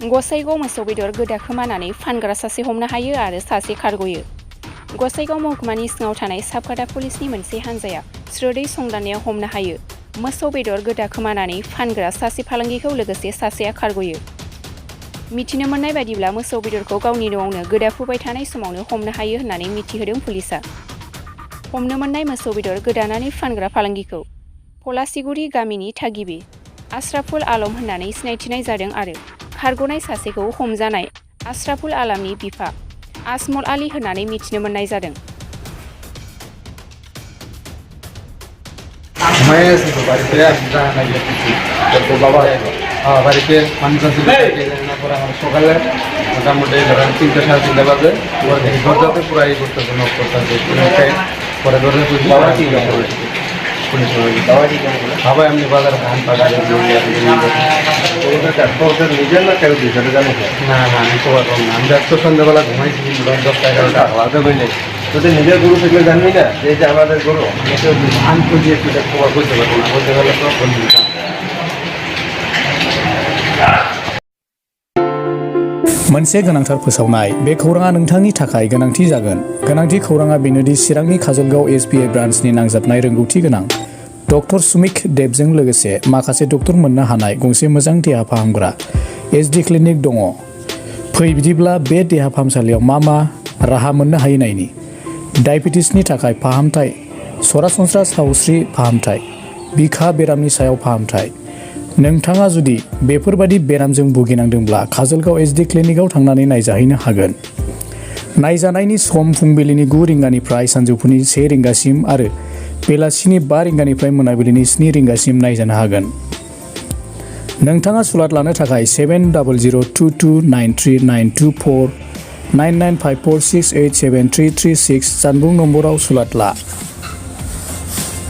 गसाइगाव मोसौ बेदर गोदा खोमानानै फानग्रा सासे हमनो हायो आरो सासे खारग'यो। गसाइगाव महकुमानि सिङाव थानाय साबकाटा पुलिसनि मोनसे हान्जाया स्रोदै संदाननायाव हमनो हायो। मोसौ बेदर गोदा खोमानानै फानग्रा सासे फालांगिखौ लोगोसे सासेया खारग'यो। मिथिनो मोननाय बायदिब्ला मोसौ बेदरखौ गावनि न'आवनो गोदा फुबाय थानाय समावनो हमनो हायो होननानै मिथिहोदों पुलिसआ। हमनो मोननाय मोसौ बेदर गोदानानै फानग्रा फालांगिखौ पलासिगुरि गामिनि थागिबि आशराफुल आलम होननानै सिनायथिनाय जादों आरो खारग'नाय सासेखौ हमजानाय आशराफुल आलमनि बिफा आजमत आली होननानै मिथिनो मोननाय जादों। বাড়িতে মানুষ আছে পরে আমার সকালে মোটামুটি ধরেন 3টা সাড়ে 3টা বাজে দরজাতে পুরো এই করতেছে নক করতেছে পরে সবাই এমনি বাজারে ধান পাকা নিজের না কেউ দিচ্ছে জানো না আমি তো পারবো না। আমি তো সন্ধ্যাবেলা ঘুমাইছি 10টা 11টা হওয়াতে বললে তোদের নিজের গরু থাকলে জানবি না যে আমাদের গরু ধান খুঁজিয়ে সেটা খবর করতে পারবো না বলতে গেলে তো मोनसे गोनांथार फोसावनाय बे खौराङा नोंथांनि थाखाय गोनांथि जागोन। गोनांथि खौराङा बेनोदि चिरांनि काजलगाव एसबिआइ ब्रान्चनि नांजाबनाय रोंगौथि गोनां डक्टर सुमिक देबजों लोगोसे माखासे डक्टर मोननो हानाय गंसे मोजां देहा फाहामग्रा एसडि क्लिनिक दङ। फै बिदिब्ला बे देहा फाहामसालियाव मा राहा मोननो हायो नायनि। डायबेटिसनि थाखाय फाहामथाय, सरासनस्रा सावस्रि फाहामथाय, बिखा बेरामनि सायाव फाहामथाय। नोंथाङा जुदि बेफोरबादि बेरामजों भुगिनांदोंब्ला काजलगाव एसडि क्लिनिकआव थांनानै नायजाहैनो हागोन। नायजानायनि सम फुंबिलिनि 9 रिंगानिफ्राय सानजौफुनि 1 रिंगासिम आरो बेलासिनि 5 रिंगानिफ्राय मोनाबिलिनि 7 रिंगासिम नायजानो हागोन। नोंथाङा सुलाद लानो थाखाय 7002293924 9954687336 जानबुं नम्बराव सुलाद ला।